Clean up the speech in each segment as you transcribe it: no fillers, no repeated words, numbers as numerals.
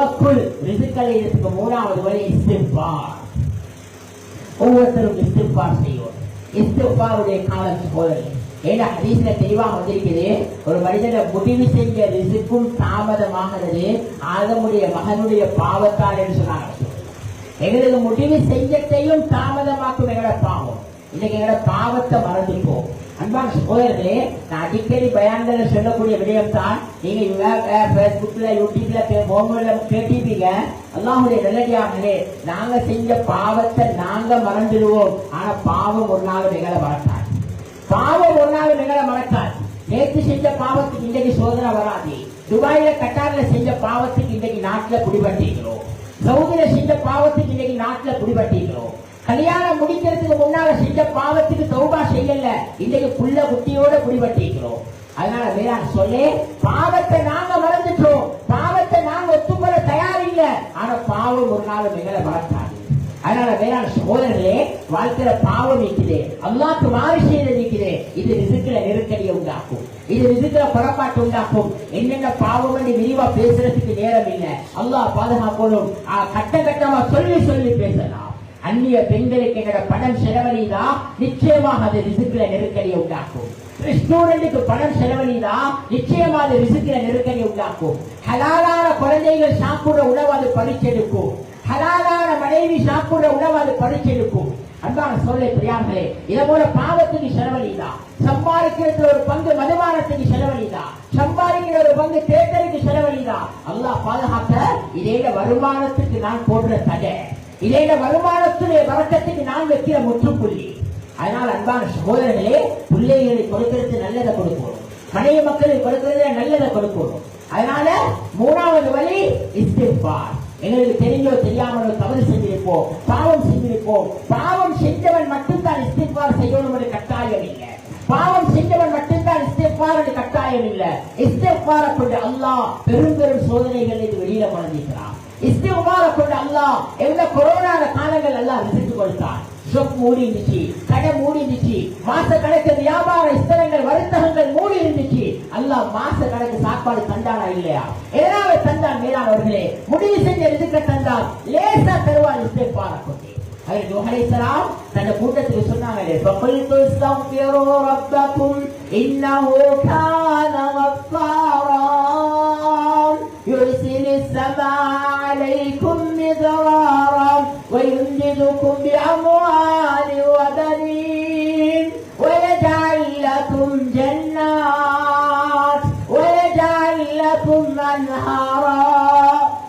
தவக்குல் ரிசுக்களை இதுக்கு மூணாவது வழி இஸ்திக்பார். ஒவ்வொருத்தரும் இஸ்திக்பார் செய்வோம். இஸ்திக்பாருடைய காலம் போதல் ஏன்னா ஹதீஸ்ல தெளிவாக வந்திருக்குது. ஒரு மனிதனை முடிவு செஞ்ச ரிசுக்கும் தாமதமாகிறது ஆதமுடைய மகனுடைய பாவத்தால் என்று சொன்னாங்க. எங்களுக்கு முடிவு செஞ்சத்தையும் தாமதமாக்கும் எங்களோட பாவம். இன்னைக்கு எங்களோட பாவத்தை மறந்துப்போம். அன்பான சகோதரர்களே, நான் அடிக்கடி பயான்களை சொல்லக்கூடிய விடயம் தான். நீங்க பேஸ்புக்ல யூடியூப்ல மொபைல்ல கேட்டிருப்பீங்க. அல்லாஹ்வுடைய நல்லடியார்களே, நாங்க செஞ்ச பாவத்தை நாங்க மறந்துடுவோம். ஆனா பாவம் ஒரு நாள் நிகழ மறக்காது. பாவம் ஒரு நாள் நிகழ மறக்காது. நேற்று செஞ்ச பாவத்துக்கு இன்றைக்கு சோதனை வராது. துபாயில கட்டார்ல செஞ்ச பாவத்துக்கு இன்றைக்கு நாட்டுல குடிபட்டிருக்கிறோம். சவுதியில செஞ்ச பாவத்துக்கு இன்னைக்கு நாட்டுல குடிபட்டிருக்கிறோம். கல்யாணம் முடிக்கிறதுக்கு முன்னால செஞ்ச பாவத்துக்கு தௌபா செய்யல, இன்னைக்கு புள்ள குட்டியோட குடிபட்டிருக்கிறோம். அதனால வேளாண் சொல்லி பாவத்தை நாங்க மறந்துட்டோம். பாவத்தை நாங்க ஒத்துக்கொள்ள தயார் இல்லை. ஆனா பாவம் ஒரு நாள் நிகழ மறக்காது. அதனால வேளாண் சகோதரர்களே, வாழ்க்கையில பாவம் இருக்குது, அல்லாஹ்க்கு மாறு செய்து இருக்குது. இது ரிசுக்குல நெருக்கடியை உண்டாக்கும். இது ரிசுக்குல புறப்பாட்டு உண்டாக்கும். என்னென்ன பாவம் என்று விரிவா பேசுறதுக்கு நேரம் இல்லை. அல்லாஹ் பாதுகாக்கணும். கட்ட கட்டமா சொல்லி சொல்லி பேசலாம். அந்நிய பெண்களுக்கு எங்கட பணம் செலவழிதா, நிச்சயமாக அது ரிசுக்குல நெருக்கடியை உண்டாக்கும். ஸ்டூடெண்ட்டுக்கு பணம் செலவழிதா, நிச்சயமாக அது ரிசுக்குல நெருக்கடியை உண்டாக்கும். ஹலாலான குழந்தைகள் சாப்பிடுற உணவு அது பறிச்செடுக்கும். ஹலாலான மனைவி சாப்பிடுற உணவு அது பறிச்செடுக்கும். அன்பான சொல்லை பிரியார்களே, இதை போல பாவத்துக்கு செலவழிதா, சம்பாதிக்கிறது ஒரு பங்கு மதுபானத்துக்கு செலவழிதா, சம்பாதிக்கிற ஒரு பங்கு தேர்தலுக்கு செலவழிதா. அல்லாஹ் பாதுகாக்க இதே வருமானத்துக்கு நான் போடுற தடை, இதே வருமானத்துடைய வழக்கத்துக்கு நான் வைக்கிற முற்றுப்புள்ளி. அதனால் அன்பான சகோதரர்களே, பிள்ளைகளை கொடுக்கிறது நல்லதை கொடுக்கணும், மனைவி மக்களுக்கு கொடுக்கிறது நல்லதை கொடுக்கணும். அதனால மூணாவது வழி இஸ்திக்பார். எங்களுக்கு தெரிஞ்சோ தெரியாமலோ தவறு செஞ்சிருப்போம், பாவம் செஞ்சிருப்போம். பாவம் செஞ்சவன் மட்டும்தான் இஸ்திக்பார் செய்யணும் என்று கட்டாயம் இல்லை. பாவம் செஞ்சவன் மட்டும்தான் இஸ்திக்பார் என்று கட்டாயம் இல்லை. இஸ்திக்பாரை கொண்டு அல்லாஹ் பெரும் பெரும் சோதனைகள் வெளியில கொண்டிருக்கிறான். இஸ்திக்பாரை கொண்டு அல்லாஹ் எவ்வளவு கொரோனா காலங்கள் எல்லாம் ரிசுக்கு கொடுத்தான். ஷாப் மூடி இருந்துச்சு, கடை மூடி இருந்துச்சு, மாச கணக்கு வியாபார ஸ்தலங்கள் வர்த்தகங்கள் மூடி இருந்துச்சு. அல்லாஹ் மாச கணக்கு சாப்பாடு தந்தானா இல்லையா? எதனால தந்தான்? மேலானவர்களே, முடிவு செஞ்ச ரிசுக்க தந்தான். லேசா தருவான் இஸ்திக்பாரை கொண்டு. நூஹ் அலைஹிஸ்ஸலாம் தன் கூட்டத்துக்கு சொன்னாங்க, ஃபகுல்து இஸ்தக்ஃபிரு ரப்பக்கும் இன்னஹு கான கஃபாரா யுர்சிலிஸ் ஸமாஅ அலைக்கும் மித்ராரா ويمددكم بأموال وبنين ويجعل لكم جنات ويجعل لكم أنهارا.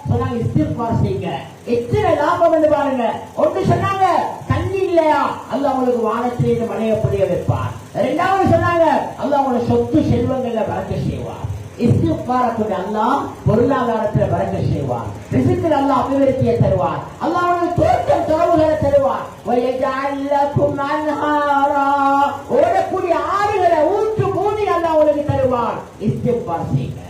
சொன்னாங்க இஸ்திக்பார் செய்யுங்க, எத்தனை லாபம் என்று பாருங்க. ஒன்று சொன்னாங்க தண்ணி இல்லையா, அல்லாஹ் உங்களுக்கு வானத்திலிருந்து மழையை பொழிய வைப்பார். இரண்டாவது சொன்னாங்க அல்லாஹ் உங்களுக்கு சொத்து செல்வங்கள்ல பறக்கச் செய்வார். இஸ்திக்பாரை கொண்டு அல்லாஹ் பொருளாதாரத்தில் பறக்கச் செய்வார். ரிசுக்கில் அல்லாஹ் அபிவிருத்தியை தருவார். அல்லாஹ் உங்களுக்கு தோட்டம் துறவுகளை தருவார். வயஜஅல் லகும் அன்ஹாரா, ஓடக்கூடிய ஆறுகளை ஊற்று பூமி அல்லாஹ் உங்களுக்கு தருவார். இஸ்திக்பார் செய்யுங்க.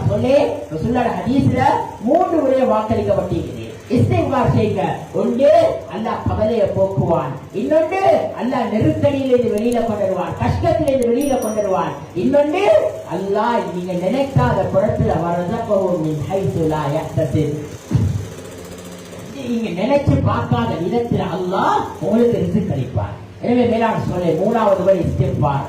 சொல்லி ரசூலுல்லாஹ் ஹதீஸ்ல 3 முறை வாக்களிக்கப்பட்டிருக்கிறது. இஸ்திக்பார் செய்யுங்க. ஒன்று அல்லாஹ் கவலையை போக்குவான், இன்னொன்று அல்லாஹ் நெருக்கடியிலிருந்து வெளியில கொண்டுருவான், கஷ்டத்திலிருந்து வெளியில கொண்டுருவான், இன்னொன்று அல்லாஹ் நீங்க நினைக்காத புறத்துல வரதகவும் நீங்க நினைச்சு பார்க்காத விதத்தில் அல்லாஹ் உங்களுக்கு ரிஸ்க் அளிப்பார். எனவே மேலான சொல்ல மூணாவது வரை இஸ்திக்பார்.